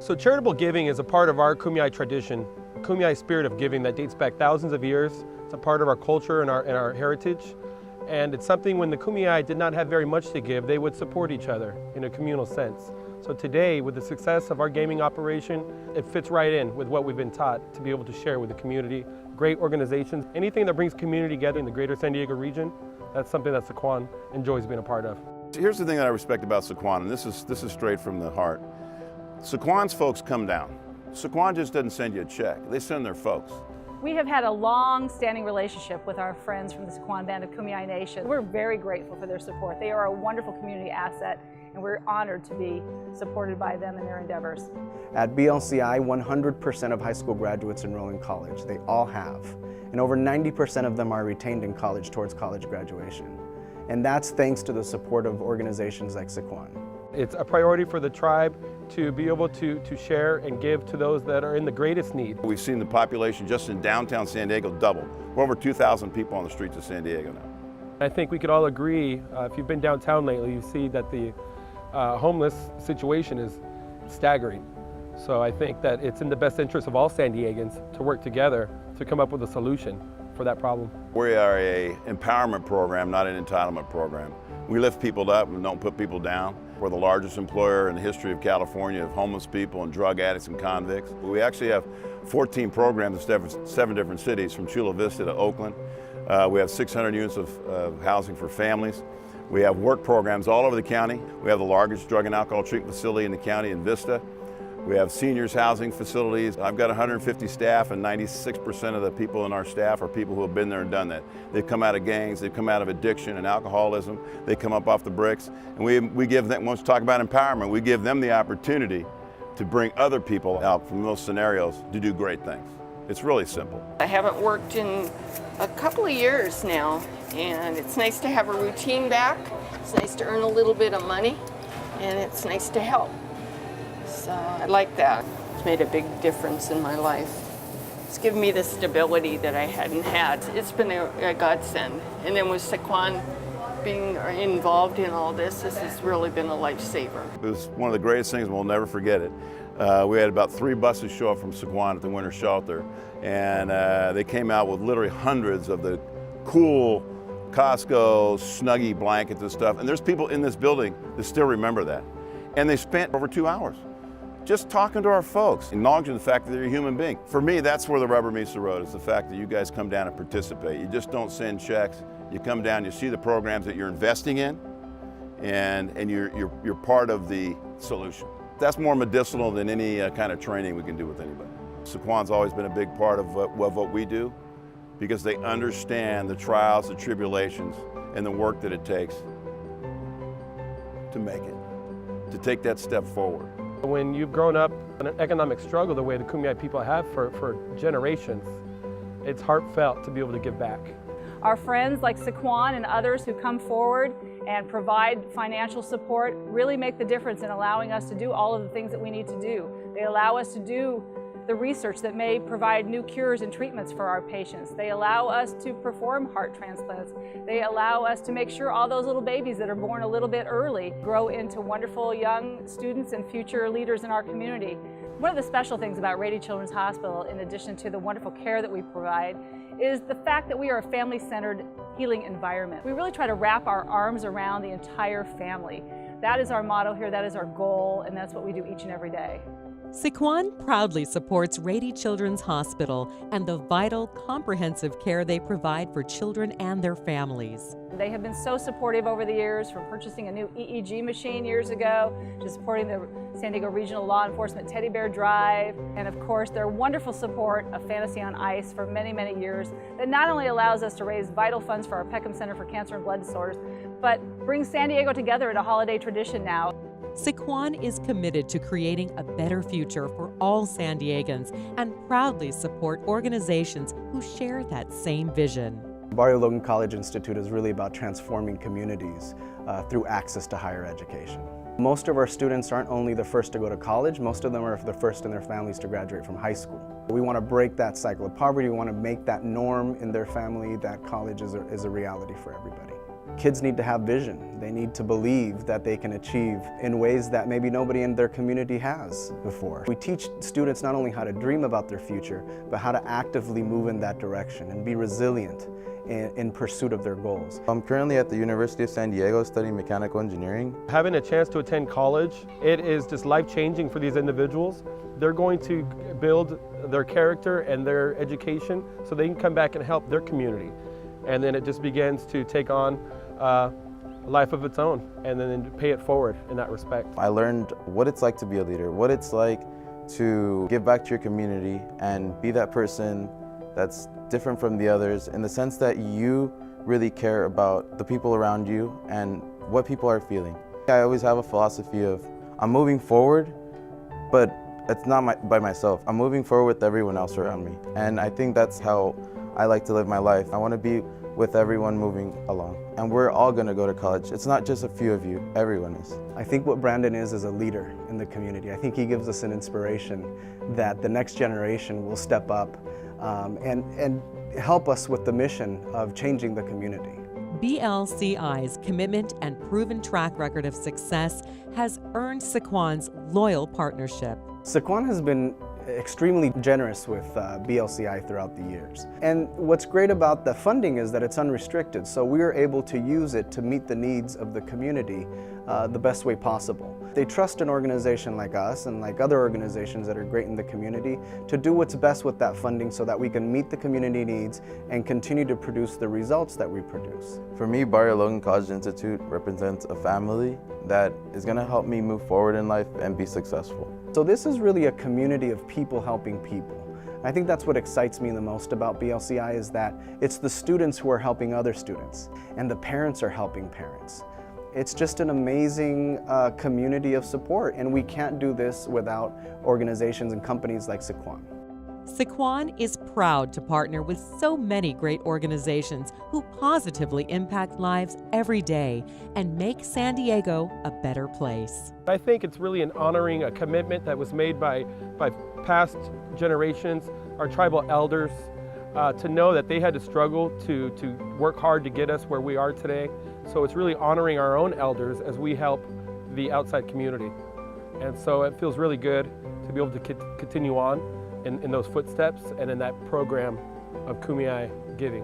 So charitable giving is a part of our Kumeyaay tradition, Kumeyaay spirit of giving that dates back thousands of years. It's a part of our culture and our heritage. And it's something when the Kumeyaay did not have very much to give, they would support each other in a communal sense. So today, with the success of our gaming operation, it fits right in with what we've been taught to be able to share with the community. Great organizations, anything that brings community together in the greater San Diego region, that's something that Sycuan enjoys being a part of. Here's the thing that I respect about Sycuan, and this is straight from the heart. Sycuan's folks come down. Sycuan just doesn't send you a check, they send their folks. We have had a long-standing relationship with our friends from the Sycuan Band of Kumeyaay Nation. We're very grateful for their support. They are a wonderful community asset, and we're honored to be supported by them in their endeavors. At BLCI, 100% of high school graduates enroll in college. They all have. And over 90% of them are retained in college towards college graduation. And that's thanks to the support of organizations like Sycuan. It's a priority for the tribe to be able to share and give to those that are in the greatest need. We've seen the population just in downtown San Diego double. We're over 2,000 people on the streets of San Diego now. I think we could all agree, if you've been downtown lately, you see that the homeless situation is staggering. So I think that it's in the best interest of all San Diegans to work together to come up with a solution for that problem. We are an empowerment program, not an entitlement program. We lift people up and don't put people down. We're the largest employer in the history of California of homeless people and drug addicts and convicts. We actually have 14 programs in 7 different cities, from Chula Vista to Oakland. We have 600 units of housing for families. We have work programs all over the county. We have the largest drug and alcohol treatment facility in the county in Vista. We have seniors housing facilities. I've got 150 staff, and 96% of the people in our staff are people who have been there and done that. They've come out of gangs, they've come out of addiction and alcoholism, they come up off the bricks, and we give them, once we talk about empowerment, we give them the opportunity to bring other people out from those scenarios to do great things. It's really simple. I haven't worked in a couple of years now, and it's nice to have a routine back. It's nice to earn a little bit of money, and it's nice to help. So I like that. It's made a big difference in my life. It's given me the stability that I hadn't had. It's been a godsend. And then with Sycuan being involved in all this, this has really been a lifesaver. It was one of the greatest things, and we'll never forget it. We had about 3 buses show up from Sycuan at the winter shelter, and they came out with literally hundreds of the cool Costco Snuggie blankets and stuff. And there's people in this building that still remember that. And they spent over 2 hours just talking to our folks, acknowledging the fact that they're a human being. For me, that's where the rubber meets the road, is the fact that you guys come down and participate. You just don't send checks. You come down, you see the programs that you're investing in, and you're part of the solution. That's more medicinal than any kind of training we can do with anybody. Sycuan's always been a big part of what we do, because they understand the trials, the tribulations, and the work that it takes to make it, to take that step forward. When you've grown up in an economic struggle the way the Kumeyaay people have for generations, it's heartfelt to be able to give back. Our friends like Sycuan and others who come forward and provide financial support really make the difference in allowing us to do all of the things that we need to do. They allow us to do the research that may provide new cures and treatments for our patients. They allow us to perform heart transplants. They allow us to make sure all those little babies that are born a little bit early grow into wonderful young students and future leaders in our community. One of the special things about Rady Children's Hospital, in addition to the wonderful care that we provide, is the fact that we are a family-centered healing environment. We really try to wrap our arms around the entire family. That is our motto here, that is our goal, and that's what we do each and every day. Sycuan proudly supports Rady Children's Hospital and the vital, comprehensive care they provide for children and their families. They have been so supportive over the years, from purchasing a new EEG machine years ago to supporting the San Diego Regional Law Enforcement Teddy Bear Drive, and of course their wonderful support of Fantasy on Ice for many, many years that not only allows us to raise vital funds for our Peckham Center for Cancer and Blood Disorders, but brings San Diego together in a holiday tradition now. Sycuan is committed to creating a better future for all San Diegans and proudly support organizations who share that same vision. Barrio Logan College Institute is really about transforming communities through access to higher education. Most of our students aren't only the first to go to college, most of them are the first in their families to graduate from high school. We want to break that cycle of poverty. We want to make that norm in their family that college is a reality for everybody. Kids need to have vision. They need to believe that they can achieve in ways that maybe nobody in their community has before. We teach students not only how to dream about their future, but how to actively move in that direction and be resilient in pursuit of their goals. I'm currently at the University of San Diego studying mechanical engineering. Having a chance to attend college, it is just life-changing for these individuals. They're going to build their character and their education so they can come back and help their community. And then it just begins to take on a life of its own and then pay it forward in that respect. I learned what it's like to be a leader, what it's like to give back to your community and be that person that's different from the others in the sense that you really care about the people around you and what people are feeling. I always have a philosophy of I'm moving forward, but it's not by myself. I'm moving forward with everyone else around me. And I think that's how I like to live my life. I want to be with everyone moving along. And we're all going to go to college. It's not just a few of you, everyone is. I think what Brandon is a leader in the community. I think he gives us an inspiration that the next generation will step up and help us with the mission of changing the community. BLCI's commitment and proven track record of success has earned Sycuan's loyal partnership. Sycuan has been extremely generous with BLCI throughout the years. And what's great about the funding is that it's unrestricted, so we are able to use it to meet the needs of the community the best way possible. They trust an organization like us and like other organizations that are great in the community to do what's best with that funding so that we can meet the community needs and continue to produce the results that we produce. For me, Barrio Logan College Institute represents a family that is going to help me move forward in life and be successful. So this is really a community of people helping people. I think that's what excites me the most about BLCI is that it's the students who are helping other students and the parents are helping parents. It's just an amazing community of support, and we can't do this without organizations and companies like Sycuan. Sycuan is proud to partner with so many great organizations who positively impact lives every day and make San Diego a better place. I think it's really an honoring a commitment that was made by past generations, our tribal elders, to know that they had to struggle to work hard to get us where we are today. So it's really honoring our own elders as we help the outside community. And so it feels really good to be able to continue on in those footsteps and in that program of Kumeyaay giving.